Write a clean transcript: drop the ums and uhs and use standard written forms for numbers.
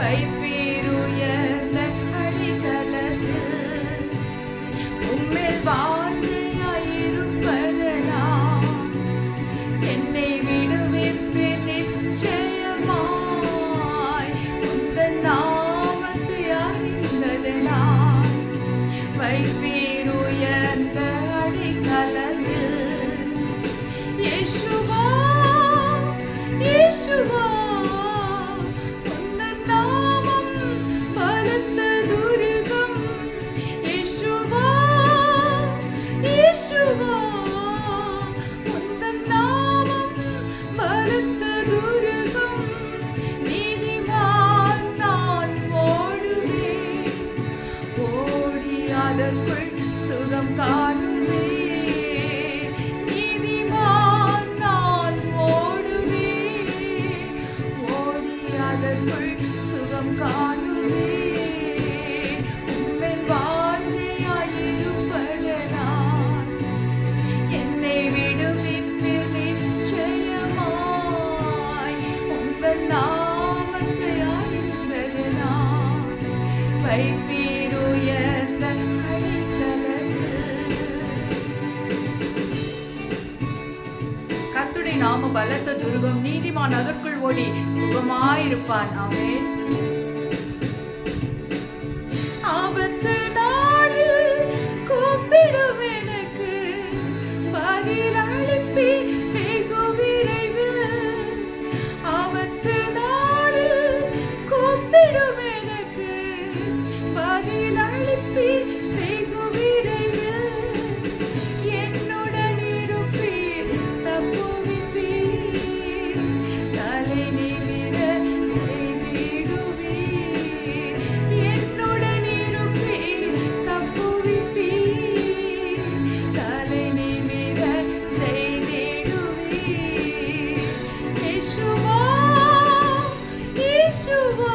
வைப்பீருயர்ந்த அடித்தளத்தில் உம்மில் வாஞ்சையாயிருப்பதனால் என்னை விடுவிப்பீர் நிச்சயமாய். உந்தன் நாமத்தை அறிந்ததனால் வைப்பீருயர்ந்த அடித்தளத்தில் இயேசுவா இயேசுவா உந்தன் நாமம் பலத்த துருகம். இயேசுவா இயேசுவா உந்தன் நாமம் பலத்த துருகம். நீதிமான் நான் ஓடுவேன், ஓடி அதற்குள் சுகம் காணுவேன். நீதிமான் நான் ஓடுவேன், ஓடி அதற்குள் சுகம் காணுவேன். உம்மில் வாஞ்சையாயிருப்பதனால் என்னை விடுவிப்பீர் நிச்சயமாய். உங்கள் நாமத்தை அறிந்ததனால் வைப்பீருயர்ந்த அடித்தளத்தில். கர்த்தருடைய நாம பலத்த துருகம், நீதிமான் அதற்குள் ஓடி சுகமாயிருப்பான். ஆமென். ஆபத்து நாளில் கூப்பிடும் எனக்கு பதிலளிப்பீர் வெகு விரைவில். ஆபத்து நாளில் கூப்பிடும் எனக்கு பதிலளிப்பீர் வெகு விரைவில். என்னுடன் இருப்பீர், தப்புவிப்பீர், தலை நிமிர செய்திடுவீர். என்னுடன் இருப்பீர், தப்புவிப்பீர், தலை நிமிர செய்திடுவீர். இயேசுவா இயேசுவா